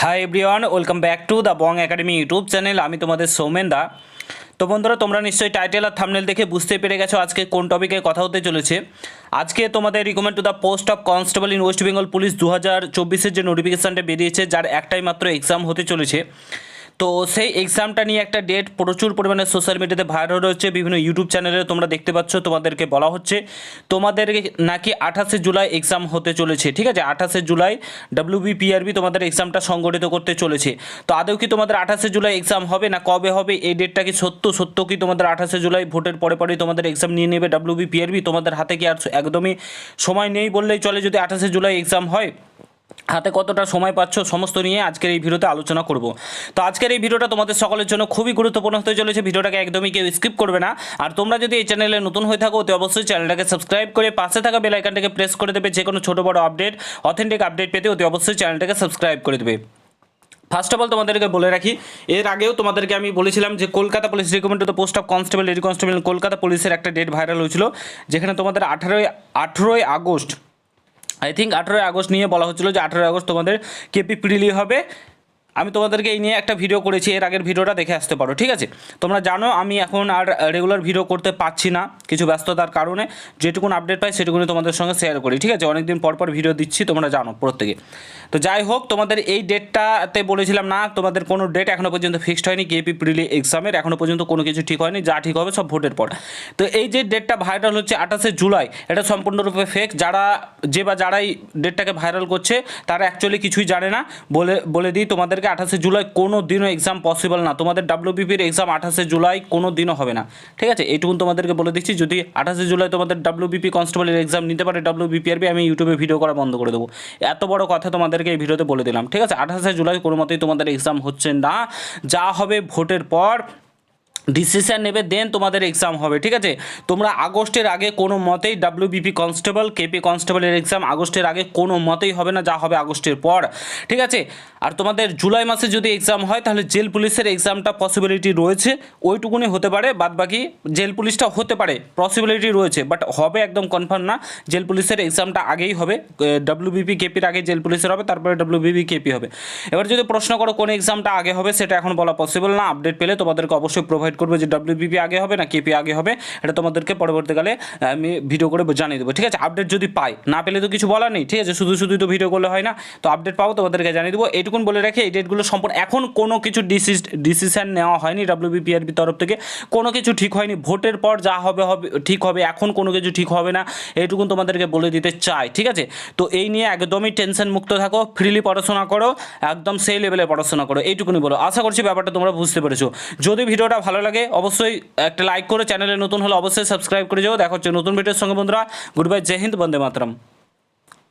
Hi everyone, welcome back to the Bong academy YouTube channel. আমি তোমাদের সৌমেন দা। তো বন্ধুরা, তোমরা নিশ্চয়ই টাইটেল আর থাম্বনেল দেখে বুঝতে পেরে গেছো আজকে কোন টপিকে কথা হতে চলেছে। আজকে তোমাদের recommend to the post of constable in West Bengal police 2024-এর যে নোটিফিকেশানটা বেরিয়েছে, যার একটাই মাত্র এক্সাম হতে চলেছে। তো সেই এক্সামটা নিয়ে একটা ডেট প্রচুর পরিমাণে সোশ্যাল মিডিয়াতে ভাইরাল হচ্ছে, বিভিন্ন ইউটিউব চ্যানেলে তোমরা দেখতে পাচ্ছ। তোমাদেরকে বলা হচ্ছে তোমাদের নাকি 28শে জুলাই এক্সাম হতে চলেছে। ঠিক আছে, 28শে জুলাই WBPRB তোমাদের এক্সামটা সংগঠিত করতে চলেছে। তো আদৌ কি তোমাদের 28শে জুলাই এক্সাম হবে না কবে হবে, এই ডেটটা কি সত্য কি তোমাদের 28শে জুলাই ভোটের পরে পরেই তোমাদের এক্সাম নিয়ে নেবে WBPRB? তোমাদের হাতে কি আর একদমই সময় নেই বললেই চলে যদি 28শে জুলাই এক্সাম হয়? হাতে কতটা সময় পাচ্ছ, সমস্ত নিয়ে আজকের এই ভিডিওতে আলোচনা করব। তো আজকের এই ভিডিওটা তোমাদের সকলের জন্য খুবই গুরুত্বপূর্ণ হতে চলেছে। ভিডিওটাকে একদমই কেউ স্কিপ করবে না। আর তোমরা যদি এই চ্যানেলে নতুন হয়ে থাকো তো অবশ্যই চ্যানেলটাকে সাবস্ক্রাইব করে পাশে থাকা বেল আইকনটাকে প্রেস করে দেবে। যে কোনো ছোটো বড় আপডেট, অথেন্টিক আপডেট পেতে অতি অবশ্যই চ্যানেলটাকে সাবস্ক্রাইব করে দেবে। ফার্স্ট অফ অল তোমাদেরকে বলে রাখি, এর আগেও তোমাদেরকে আমি বলেছিলাম যে Kolkata police recommend to the post of constable lady constable Kolkata পুলিশের একটা ডেট ভাইরাল হয়েছিল, যেখানে তোমাদের 18ই আগস্ট, আই থিঙ্ক 18ই আগস্ট নিয়ে বলা হচ্ছিলো যে 18ই আগস্ট তোমাদের কেপি প্রিলি হবে। আমি তোমাদেরকে এই নিয়ে একটা ভিডিও করেছি, এর আগের ভিডিওটা দেখে আসতে পারো। ঠিক আছে, তোমরা জানো আমি এখন আর রেগুলার ভিডিও করতে পারছি না কিছু ব্যস্ততার কারণে। যেটুকুন আপডেট পাই সেটুকুনি তোমাদের সঙ্গে শেয়ার করি। ঠিক আছে, অনেকদিন পর পর ভিডিও দিচ্ছি, তোমরা জানো প্রত্যেকে। তো যাই হোক, তোমাদের এই ডেটটাতে বলেছিলাম না, তোমাদের কোনো ডেট এখনও পর্যন্ত ফিক্সড হয়নি কেপি প্রিলি এক্সামের, এখনও পর্যন্ত কোনো কিছু ঠিক হয়নি। যা ঠিক হবে সব ভোটের পর। তো এই যে ডেটটা ভাইরাল হচ্ছে 28শে জুলাই, এটা সম্পূর্ণরূপে ফেক। যারাই ডেটটাকে ভাইরাল করছে তারা অ্যাকচুয়ালি কিছুই জানে না। বলে দিই তোমাদেরকে, 28শে জুলাই কোনো দিনও এক্সাম পসিবল না। তোমাদের WBPর এক্সাম 28শে জুলাই কোনো দিনও হবে না। ঠিক আছে, এইটুকুন তোমাদেরকে বলে দিচ্ছি। যদি 28শে জুলাই তোমাদের WBP কনস্টেবলের এক্সাম নিতে পারে WBPRB, আমি ইউটিউবে ভিডিও করা বন্ধ করে দেবো। এত বড় কথা তোমাদেরকে এই ভিডিওতে বলে দিলাম। ঠিক আছে, 28শে জুলাই কোনো মতেই তোমাদের এক্সাম হচ্ছে না। যা হবে ভোটের পর ডিসিশন নেবে, দেন তোমাদের এক্সাম হবে। ঠিক আছে, তোমরা আগস্টের আগে কোনো মতেই WBP কনস্টেবল কেপি কনস্টেবলের এক্সাম আগস্টের আগে কোনো মতেই হবে না, যা হবে আগস্টের পর। ঠিক আছে, আর তোমাদের জুলাই মাসে যদি এক্সাম হয় তাহলে জেল পুলিশের এক্সামটা পসিবিলিটি রয়েছে, ওইটুকুনি হতে পারে। বাদ বাকি জেল পুলিশটা হতে পারে, পসিবিলিটি রয়েছে, বাট হবে একদম কনফার্ম না। জেল পুলিশের এক্সামটা আগেই হবে, WBP কেপির আগে জেল পুলিশের হবে, তারপরে WBP কেপি হবে। এবার যদি প্রশ্ন করো কোন এক্সামটা আগে হবে, সেটা এখন বলা পসিবল না। আপডেট পেলে তোমাদেরকে অবশ্যই প্রোভাইড করবে যে WBP আগে হবে না কেপি আগে হবে, এটা তোমাদেরকে পরবর্তীকালে আমি ভিডিও করে জানিয়ে দেবো। ঠিক আছে, আপডেট যদি পাই, না পেলে তো কিছু বলার নেই। ঠিক আছে, শুধু তো ভিডিও করলে হয় না, তো আপডেট পাবো তোমাদেরকে জানিয়ে দেবো। এইটুকুন বলে রাখি, এই ডেটগুলো সম্পূর্ণ এখন কোনো কিছু ডিসিশন নেওয়া হয়নি WBPRB তরফ থেকে, কোনো কিছু ঠিক হয়নি। ভোটের পর যা হবে ঠিক হবে, এখন কোনো কিছু ঠিক হবে না, এইটুকুন তোমাদেরকে বলে দিতে চাই। ঠিক আছে, তো এই নিয়ে একদমই টেনশন মুক্ত থাকো, ফ্রিলি পড়াশোনা করো, একদম সেই লেভেলে পড়াশোনা করো, এইটুকুনি বলো। আশা করছি ব্যাপারটা তোমরা বুঝতে পেরেছো। যদি ভিডিওটা ভালো লাগে অবশ্যই একটা লাইক করে, চ্যানেলে নতুন হলে অবশ্যই সাবস্ক্রাইব করে যাও। দেখা হচ্ছে নতুন ভিডিওর সঙ্গে বন্ধুরা। গুড বাই, জয় হিন্দ, বন্দে মাতরম।